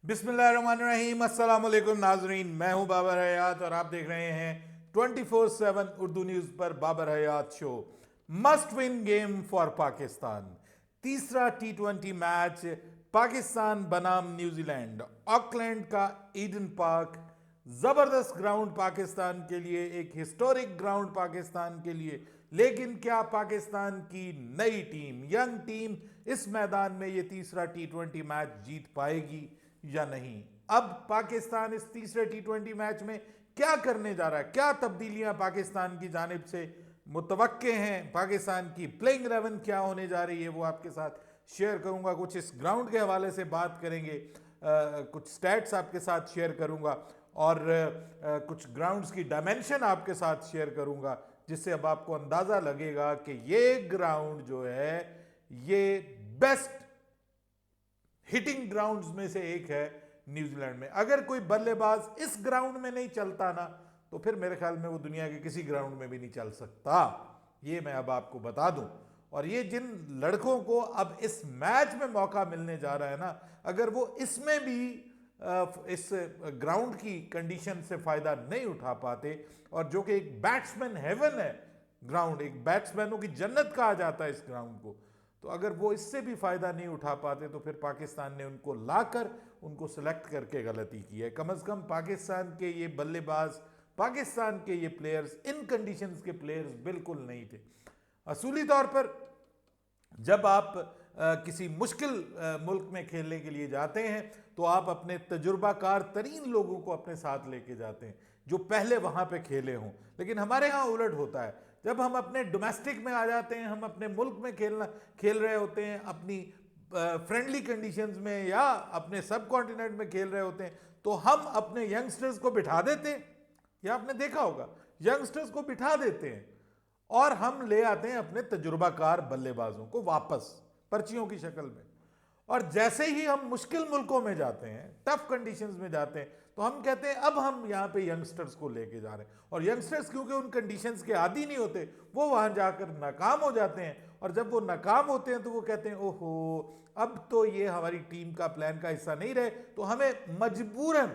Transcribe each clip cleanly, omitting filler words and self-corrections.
बिस्मिल्लाहिर्रहमानिर्रहीम, अस्सलाम वालेकुम नाजरीन। मैं हूं बाबर हयात और आप देख रहे हैं 24/7 उर्दू न्यूज़ पर Babar Hayat show. Must win game for Pakistan. तीसरा T20 मैच पाकिस्तान बनाम न्यूजीलैंड, ऑकलैंड का ईडन पार्क। जबरदस्त ग्राउंड पाकिस्तान के लिए, एक हिस्टोरिक ग्राउंड पाकिस्तान के लिए। लेकिन क्या पाकिस्तान की नई टीम, यंग टीम, इस मैदान में ये तीसरा T20 मैच जीत पाएगी या नहीं? अब पाकिस्तान इस तीसरे T20 मैच में क्या करने जा रहा है, क्या तब्दीलियां पाकिस्तान की जानिब से मुतवक्के हैं, पाकिस्तान की प्लेइंग 11 क्या होने जा रही है, वो आपके साथ शेयर करूंगा। कुछ इस ग्राउंड के हवाले से बात करेंगे, कुछ स्टैट्स आपके साथ शेयर करूंगा और कुछ ग्राउंड्स की डायमेंशन आपके साथ शेयर करूंगा, जिससे अब आपको अंदाजा लगेगा कि ये ग्राउंड जो है ये बेस्ट हिटिंग ग्राउंड्स में से एक है न्यूजीलैंड में। अगर कोई बल्लेबाज इस ग्राउंड में नहीं चलता ना, तो फिर मेरे ख्याल में वो दुनिया के किसी ग्राउंड में भी नहीं चल सकता। ये मैं अब आपको बता दूं। और ये जिन लड़कों को अब इस मैच में मौका मिलने जा रहा है ना, अगर वो इसमें भी इस ग्राउंड की कंडीशन से फायदा नहीं उठा पाते, और जो कि एक बैट्समैन हेवन है ग्राउंड, एक बैट्समैनों की जन्नत कहा जाता है इस ग्राउंड को, तो अगर वो इससे भी फायदा नहीं उठा पाते तो फिर पाकिस्तान ने उनको लाकर उनको सिलेक्ट करके गलती की है। कम से कम पाकिस्तान के ये बल्लेबाज, पाकिस्तान के ये प्लेयर्स इन कंडीशंस के प्लेयर्स बिल्कुल नहीं थे। असूली तौर पर जब आप किसी मुश्किल मुल्क में खेलने के लिए जाते हैं तो आप अपने तजुर्बाकार तरीन लोगों को अपने साथ लेके जाते हैं जो पहले वहां पे खेले हों। लेकिन हमारे यहाँ उलट होता है, जब हम अपने डोमेस्टिक में आ जाते हैं, हम अपने मुल्क में खेल रहे होते हैं, अपनी फ्रेंडली कंडीशंस में या अपने सब कॉन्टिनेंट में खेल रहे होते हैं, तो हम अपने यंगस्टर्स को बिठा देते हैं, या आपने देखा होगा यंगस्टर्स को बिठा देते हैं और हम ले आते हैं अपने तजुर्बाकार बल्लेबाजों को वापस पर्चियों की शक्ल में। और जैसे ही हम मुश्किल मुल्कों में जाते हैं, टफ कंडीशंस में जाते हैं, तो हम कहते हैं अब हम यहाँ पे यंगस्टर्स को लेके जा रहे हैं। और यंगस्टर्स क्योंकि उन कंडीशंस के आदी नहीं होते, वो वहां जाकर नाकाम हो जाते हैं। और जब वो नाकाम होते हैं तो वो कहते हैं ओहो, अब तो ये हमारी टीम का प्लान का हिस्सा नहीं रहे, तो हमें मजबूरन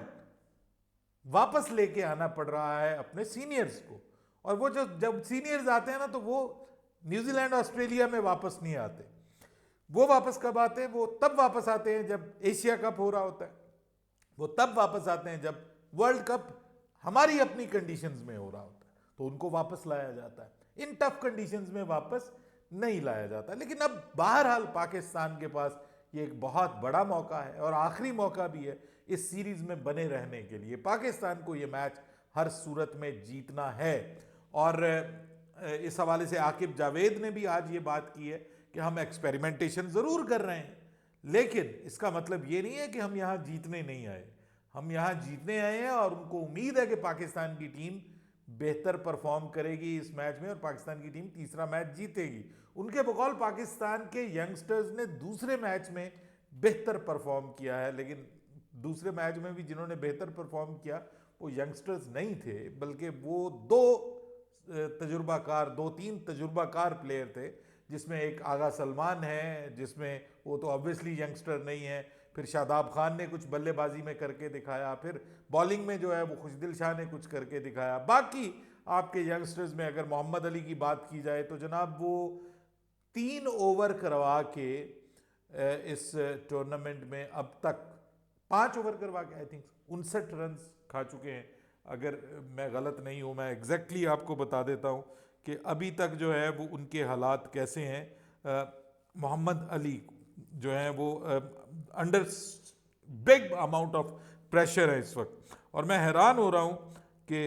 वापस लेके आना पड़ रहा है अपने सीनियर्स को। और वो जो जब सीनियर्स आते हैं ना, तो वो न्यूजीलैंड ऑस्ट्रेलिया में वापस नहीं आते। वो वापस कब आते हैं? वो तब वापस आते हैं जब एशिया कप हो रहा होता है, वो तब वापस आते हैं जब वर्ल्ड कप हमारी अपनी कंडीशंस में हो रहा होता है, तो उनको वापस लाया जाता है। इन टफ कंडीशंस में वापस नहीं लाया जाता। लेकिन अब बहरहाल पाकिस्तान के पास ये एक बहुत बड़ा मौका है और आखिरी मौका भी है इस सीरीज में बने रहने के लिए। पाकिस्तान को ये मैच हर सूरत में जीतना है। और इस हवाले से आकिब जावेद ने भी आज ये बात की है कि हम एक्सपेरिमेंटेशन ज़रूर कर रहे हैं, लेकिन इसका मतलब ये नहीं है कि हम यहाँ जीतने नहीं आए। हम यहाँ जीतने आए हैं और उनको उम्मीद है कि पाकिस्तान की टीम बेहतर परफॉर्म करेगी इस मैच में और पाकिस्तान की टीम तीसरा मैच जीतेगी। उनके बकौल पाकिस्तान के यंगस्टर्स ने दूसरे मैच में बेहतर परफॉर्म किया है, लेकिन दूसरे मैच में भी जिन्होंने बेहतर परफॉर्म किया वो यंगस्टर्स नहीं थे, बल्कि वो दो तीन तजुर्बाकार प्लेयर थे, जिसमें एक आगा सलमान है, जिसमें वो तो ऑब्वियसली यंगस्टर नहीं है, फिर शादाब खान ने कुछ बल्लेबाजी में करके दिखाया, फिर बॉलिंग में जो है वो खुशदिल शाह ने कुछ करके दिखाया। बाकी आपके यंगस्टर्स में अगर मोहम्मद अली की बात की जाए तो जनाब वो 3 ओवर करवा के इस टूर्नामेंट में अब तक 5 ओवर करवा के आई थिंक 59 रन खा चुके हैं। अगर मैं गलत नहीं हूँ, मैं एग्जैक्टली आपको बता देता हूँ कि अभी तक जो है वो उनके हालात कैसे हैं। मोहम्मद अली जो है वो under big amount of pressure है इस वक्त। और मैं हैरान हो रहा हूँ कि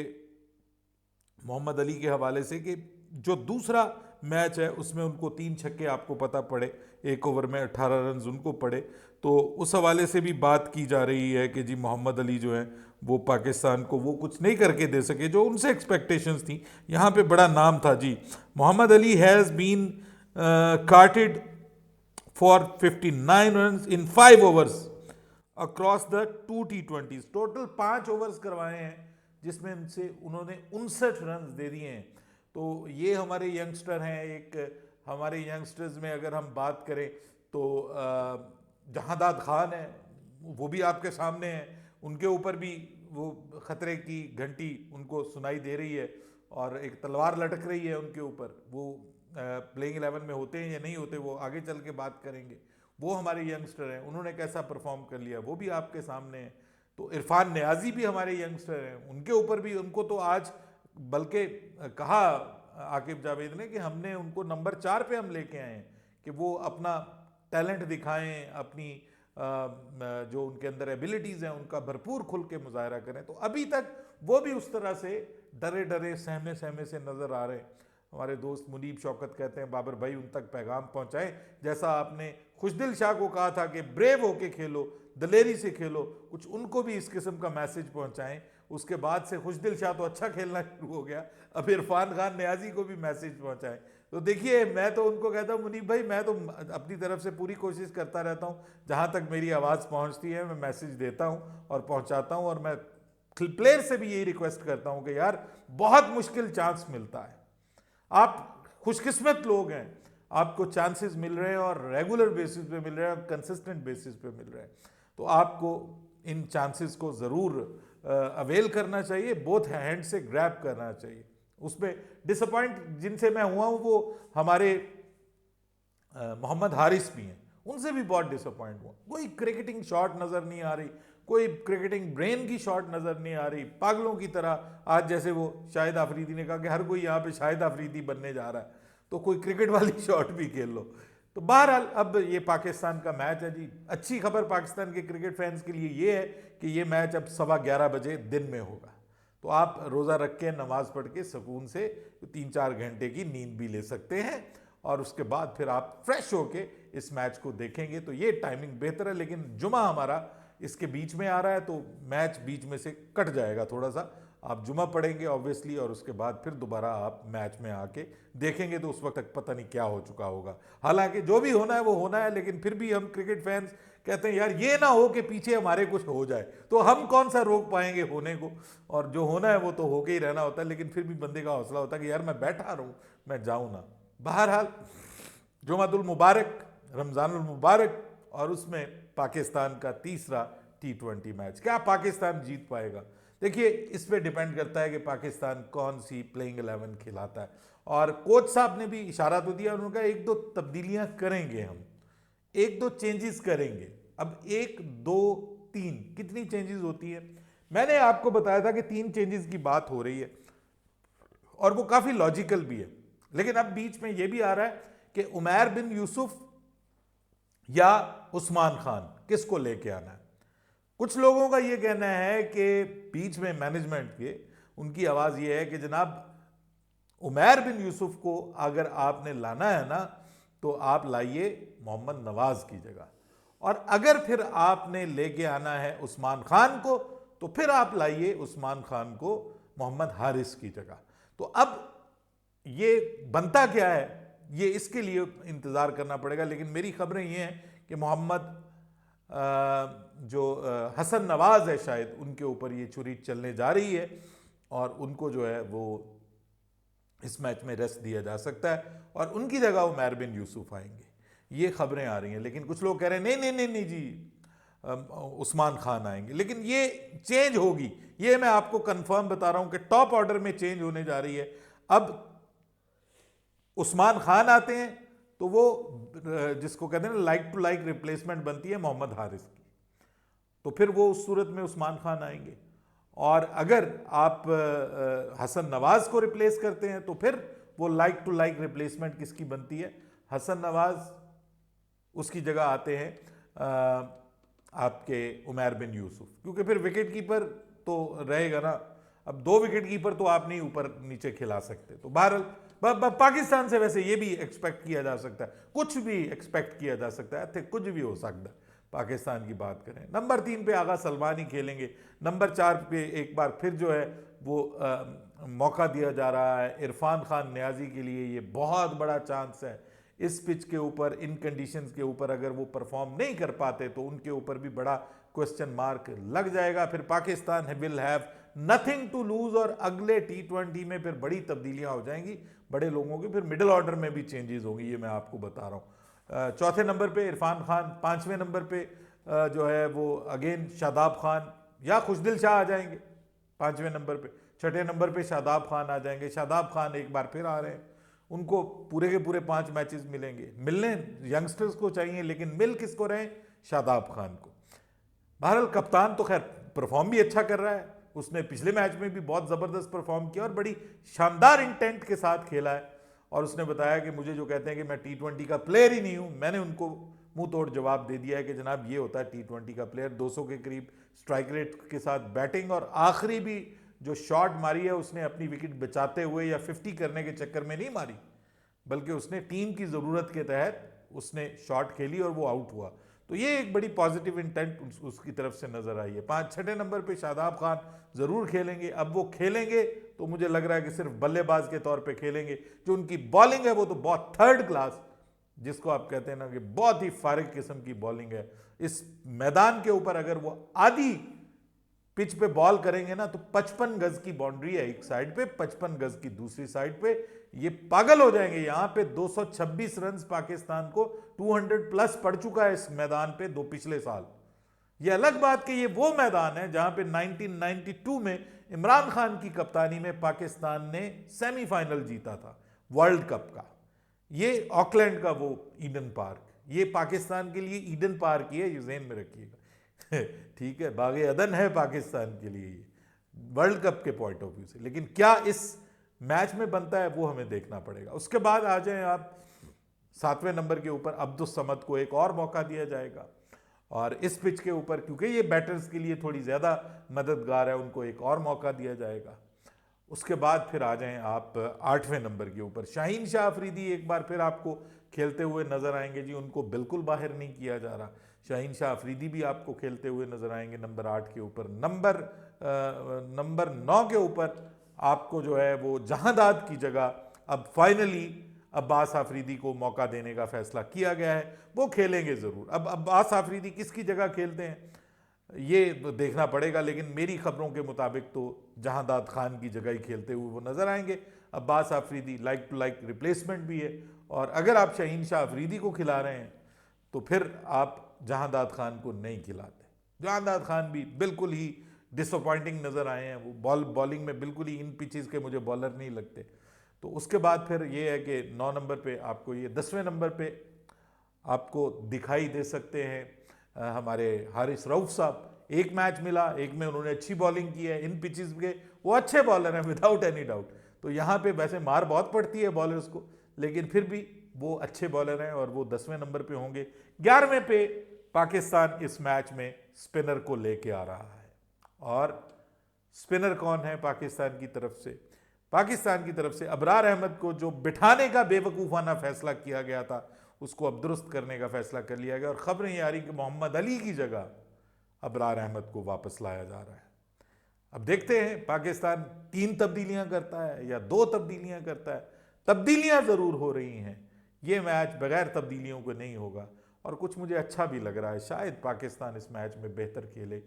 मोहम्मद अली के हवाले से कि जो दूसरा मैच है उसमें उनको 3 छक्के आपको पता पड़े, 1 ओवर में 18 रन उनको पड़े, तो उस हवाले से भी बात की जा रही है कि जी मोहम्मद अली जो है वो पाकिस्तान को वो कुछ नहीं करके दे सके जो उनसे एक्सपेक्टेशंस थी। यहाँ पे बड़ा नाम था जी, Mohammad Ali has been carted for 59 run in 5 overs across the 2 T20। Total 5 overs करवाए हैं जिसमें उन्होंने 59 रन दे दिए हैं। तो ये हमारे यंगस्टर हैं। एक हमारे यंगस्टर्स में अगर हम बात करें तो जहादाद खान है, वो भी आपके सामने है, उनके ऊपर भी वो खतरे की घंटी उनको सुनाई दे रही है और एक तलवार लटक रही है उनके ऊपर। वो प्लेइंग 11 में होते हैं या नहीं होते वो आगे चल के बात करेंगे। वो हमारे यंगस्टर हैं, उन्होंने कैसा परफॉर्म कर लिया वो भी आपके सामने है। तो इरफान नियाजी भी हमारे यंगस्टर हैं, उनके ऊपर भी, उनको तो आज बल्कि कहा आकिब जावेद ने कि हमने उनको नंबर 4 पे हम लेके आए हैं कि वो अपना टैलेंट दिखाएं, अपनी जो उनके अंदर एबिलिटीज़ हैं उनका भरपूर खुल के मुजाहरा करें। तो अभी तक वो भी उस तरह से डरे डरे सहमे सहमे से नज़र आ रहे हैं। हमारे दोस्त मुनीब शौकत कहते हैं बाबर भाई उन तक पैगाम पहुंचाएं, जैसा आपने खुशदिल शाह को कहा था कि ब्रेव होके खेलो, दलेरी से खेलो, कुछ उनको भी इस किस्म का मैसेज पहुंचाएं। उसके बाद से खुशदिल शाह तो अच्छा खेलना शुरू हो गया, अब इरफान खान नियाजी को भी मैसेज पहुंचाएं। तो देखिए, मैं तो उनको कहता हूँ मुनीब भाई, मैं तो अपनी तरफ से पूरी कोशिश करता रहता हूँ, जहाँ तक मेरी आवाज़ पहुँचती है मैं मैसेज देता हूँ और पहुँचाता हूँ। और मैं प्लेयर से भी यही रिक्वेस्ट करता हूँ कि यार बहुत मुश्किल चांस मिलता है, आप खुशकिस्मत लोग हैं, आपको चांसेस मिल रहे हैं और रेगुलर बेसिस पे मिल रहे हैं, कंसिस्टेंट बेसिस पे मिल रहे हैं। तो आपको इन चांसेस को ज़रूर अवेल करना चाहिए, बोथ हैंड से ग्रैब करना चाहिए। उसमें डिसअपॉइंट जिनसे मैं हुआ हूँ वो हमारे मोहम्मद हारिस भी हैं, उनसे भी बहुत डिसअपॉइंट हुआ। कोई क्रिकेटिंग शॉट नज़र नहीं आ रही, कोई क्रिकेटिंग ब्रेन की शॉट नज़र नहीं आ रही, पागलों की तरह। आज जैसे वो शाहिद आफरीदी ने कहा कि हर कोई यहाँ पे शाहिद आफरीदी बनने जा रहा है, तो कोई क्रिकेट वाली शॉट भी खेल लो। तो बहरहाल अब ये पाकिस्तान का मैच है जी। अच्छी खबर पाकिस्तान के क्रिकेट फैंस के लिए ये है कि ये मैच अब 11:15 बजे दिन में होगा, तो आप रोज़ा रख के नमाज पढ़ के सुकून से 3-4 घंटे की नींद भी ले सकते हैं और उसके बाद फिर आप फ्रेश होके इस मैच को देखेंगे। तो ये टाइमिंग बेहतर है, लेकिन जुमा हमारा इसके बीच में आ रहा है तो मैच बीच में से कट जाएगा थोड़ा सा। आप जुमा पढ़ेंगे ऑब्वियसली और उसके बाद फिर दोबारा आप मैच में आके देखेंगे, तो उस वक्त तक पता नहीं क्या हो चुका होगा। हालांकि जो भी होना है वो होना है, लेकिन फिर भी हम क्रिकेट फैंस कहते हैं यार ये ना हो कि पीछे हमारे कुछ हो जाए, तो हम कौन सा रोक पाएंगे होने को, और जो होना है वो तो होके ही रहना होता है। लेकिन फिर भी बंदे का हौसला होता है कि यार मैं बैठा रहूं, मैं जाऊं ना। बहरहाल जुमातुल मुबारक, रमज़ानुल मुबारक, और उसमें पाकिस्तान का तीसरा T20 मैच। क्या पाकिस्तान जीत पाएगा? देखिए, इस पे डिपेंड करता है कि पाकिस्तान कौन सी प्लेइंग 11 खिलाता है। और कोच साहब ने भी इशारा तो दिया, उन्होंने कहा 1-2 तब्दीलियां करेंगे, हम 1-2 चेंजेस करेंगे। अब 1, 2, 3 कितनी चेंजेस होती है? मैंने आपको बताया था कि 3 चेंजेस की बात हो रही है और वो काफ़ी लॉजिकल भी है। लेकिन अब बीच में ये भी आ रहा है कि उमैर बिन यूसुफ या उस्मान खान किसको लेके आना है। कुछ लोगों का ये कहना है कि बीच में मैनेजमेंट के उनकी आवाज़ ये है कि जनाब उमैर बिन यूसुफ को अगर आपने लाना है ना तो आप लाइए मोहम्मद नवाज की जगह, और अगर फिर आपने लेके आना है उस्मान खान को तो फिर आप लाइए उस्मान खान को मोहम्मद हारिस की जगह। तो अब ये बनता क्या है, ये इसके लिए इंतज़ार करना पड़ेगा। लेकिन मेरी खबरें ये हैं कि मोहम्मद जो हसन नवाज है शायद उनके ऊपर ये छुरी चलने जा रही है और उनको जो है वो इस मैच में रेस्ट दिया जा सकता है और उनकी जगह उमैर बिन यूसुफ आएंगे, ये खबरें आ रही हैं। लेकिन कुछ लोग कह रहे हैं नहीं नहीं नहीं नहीं जी उस्मान खान आएंगे, लेकिन ये चेंज होगी, ये मैं आपको कंफर्म बता रहा हूं कि टॉप ऑर्डर में चेंज होने जा रही है। अब उस्मान खान आते हैं तो वो जिसको कहते हैं ना लाइक टू लाइक रिप्लेसमेंट बनती है मोहम्मद हारिस की, तो फिर वो उस सूरत में उस्मान खान आएंगे। और अगर आप हसन नवाज को रिप्लेस करते हैं तो फिर वो लाइक टू लाइक रिप्लेसमेंट किसकी बनती है? हसन नवाज, उसकी जगह आते हैं आपके उमैर बिन यूसुफ, क्योंकि फिर विकेट कीपर तो रहेगा ना। अब 2 विकेट कीपर तो आप नहीं ऊपर नीचे खिला सकते। तो बहरहाल पाकिस्तान से वैसे ये भी एक्सपेक्ट किया जा सकता है, कुछ भी एक्सपेक्ट किया जा सकता है, कुछ भी हो सकता है। पाकिस्तान की बात करें, नंबर 3 पे आगा सलमान ही खेलेंगे, नंबर 4 पे एक बार फिर जो है वो मौका दिया जा रहा है इरफान खान नियाजी के लिए। ये बहुत बड़ा चांस है इस पिच के ऊपर, इन कंडीशंस के ऊपर अगर वो परफॉर्म नहीं कर पाते तो उनके ऊपर भी बड़ा क्वेश्चन मार्क लग जाएगा। फिर Pakistan will have nothing to lose और अगले T20 में फिर बड़ी तब्दीलियां हो जाएंगी बड़े लोगों की, फिर मिडिल ऑर्डर में भी चेंजेस होंगी, ये मैं आपको बता रहा हूँ। 4थे नंबर पे इरफान खान, 5वें नंबर पे जो है वो अगेन शादाब खान या खुशदिल शाह आ जाएंगे 5वें नंबर पे, 6ठे नंबर पे शादाब खान आ जाएंगे। शादाब खान एक बार फिर आ रहे हैं, उनको पूरे के पूरे 5 मैचेस मिलेंगे। मिलने यंगस्टर्स को चाहिए, लेकिन मिल किसको रहे? शादाब खान को। बहरहाल कप्तान तो खैर परफॉर्म भी अच्छा कर रहा है, उसने पिछले मैच में भी बहुत ज़बरदस्त परफॉर्म किया और बड़ी शानदार इंटेंट के साथ खेला है। और उसने बताया कि मुझे जो कहते हैं कि मैं T20 का प्लेयर ही नहीं हूं, मैंने उनको मुंह तोड़ जवाब दे दिया है कि जनाब ये होता है T20 का प्लेयर। 200 के करीब स्ट्राइक रेट के साथ बैटिंग, और आखिरी भी जो शॉट मारी है उसने अपनी विकेट बचाते हुए या 50 करने के चक्कर में नहीं मारी, बल्कि उसने टीम की ज़रूरत के तहत उसने शॉट खेली और वो आउट हुआ। तो ये एक बड़ी पॉजिटिव इंटेंट उसकी तरफ से नजर आई है। 5-6 नंबर पे शादाब खान जरूर खेलेंगे। अब वो खेलेंगे तो मुझे लग रहा है कि सिर्फ बल्लेबाज के तौर पे खेलेंगे। जो उनकी बॉलिंग है वो तो बहुत थर्ड क्लास, जिसको आप कहते हैं ना कि बहुत ही फारिग किस्म की बॉलिंग है। इस मैदान के ऊपर अगर वो आधी पिच पे बॉल करेंगे ना तो 55 गज की बाउंड्री है एक साइड पे, 55 गज की दूसरी साइड पे, ये पागल हो जाएंगे। यहां पे 226 रन पाकिस्तान को 200 प्लस पड़ चुका है इस मैदान पे दो पिछले साल। ये अलग बात कि ये वो मैदान है जहां पे 1992 में इमरान खान की कप्तानी में पाकिस्तान ने सेमीफाइनल जीता था वर्ल्ड कप का। ये ऑकलैंड का वो ईडन पार्क, ये पाकिस्तान के लिए ईडन पार्क ही है, ये ज़हन में रखिएगा। ठीक है, बागे अदन है पाकिस्तान के लिए ये वर्ल्ड कप के पॉइंट ऑफ व्यू से। लेकिन क्या इस मैच में बनता है वो हमें देखना पड़ेगा। उसके बाद आ जाएं आप 7वें नंबर के ऊपर, अब्दुस समद को एक और मौका दिया जाएगा और इस पिच के ऊपर क्योंकि ये बैटर्स के लिए थोड़ी ज़्यादा मददगार है, उनको एक और मौका दिया जाएगा। उसके बाद फिर आ जाएं आप 8वें नंबर के ऊपर, शाहीन शाह अफरीदी एक बार फिर आपको खेलते हुए नजर आएंगे जी। उनको बिल्कुल बाहर नहीं किया जा रहा, शाहीन शाह अफरीदी भी आपको खेलते हुए नजर आएंगे नंबर 8 के ऊपर। नंबर 9 के ऊपर आपको जो है वो जहांदाद की जगह अब फाइनली अब्बास आफरीदी को मौका देने का फैसला किया गया है, वो खेलेंगे ज़रूर। अब अब्बास आफरीदी किसकी जगह खेलते हैं ये तो देखना पड़ेगा, लेकिन मेरी खबरों के मुताबिक तो जहांदाद खान की जगह ही खेलते हुए वो नजर आएंगे। Abbas Afridi like to like replacement भी है, और अगर आप शाहीन शाह अफरीदी को खिला रहे हैं तो फिर आप जहांदाद खान को नहीं खिलाते। जहांदाद खान भी बिल्कुल ही डिसअपॉइंटिंग नज़र आए हैं, वो बॉलिंग में बिल्कुल ही इन पिचेस के मुझे बॉलर नहीं लगते। तो उसके बाद फिर ये है कि 9 नंबर पे आपको ये 10वें नंबर पे आपको दिखाई दे सकते हैं हमारे हारिस रऊफ साहब। एक मैच मिला, एक में उन्होंने अच्छी बॉलिंग की है इन पिचेस के, वो अच्छे बॉलर हैं विदाउट एनी डाउट। तो यहाँ पे वैसे मार बहुत पड़ती है बॉलर्स को, लेकिन फिर भी वो अच्छे बॉलर हैं और वो 10वें नंबर पे होंगे। 11वें पे पाकिस्तान इस मैच में स्पिनर को लेके आ रहा है, और स्पिनर कौन है पाकिस्तान की तरफ से? पाकिस्तान की तरफ से अबरार अहमद को, जो बिठाने का बेवकूफ़ाना फैसला किया गया था उसको अब दुरुस्त करने का फैसला कर लिया गया, और खबरें ये आ रही कि मोहम्मद अली की जगह अबरार अहमद को वापस लाया जा रहा है। अब देखते हैं पाकिस्तान 3 तब्दीलियां करता है या 2 तब्दीलियां करता है। तब्दीलियां ज़रूर हो रही हैं, ये मैच बगैर तब्दीलियों को नहीं होगा, और कुछ मुझे अच्छा भी लग रहा है, शायद पाकिस्तान इस मैच में बेहतर खेले।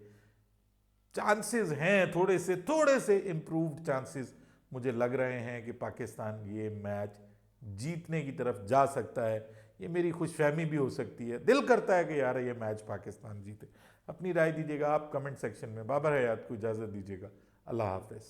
चांसेस हैं थोड़े से इम्प्रूव्ड चांसेस मुझे लग रहे हैं कि पाकिस्तान ये मैच जीतने की तरफ जा सकता है। ये मेरी खुशफहमी भी हो सकती है, दिल करता है कि यार ये मैच पाकिस्तान जीते। अपनी राय दीजिएगा आप कमेंट सेक्शन में। बाबर हयात को इजाज़त दीजिएगा, अल्लाह हाफिज़।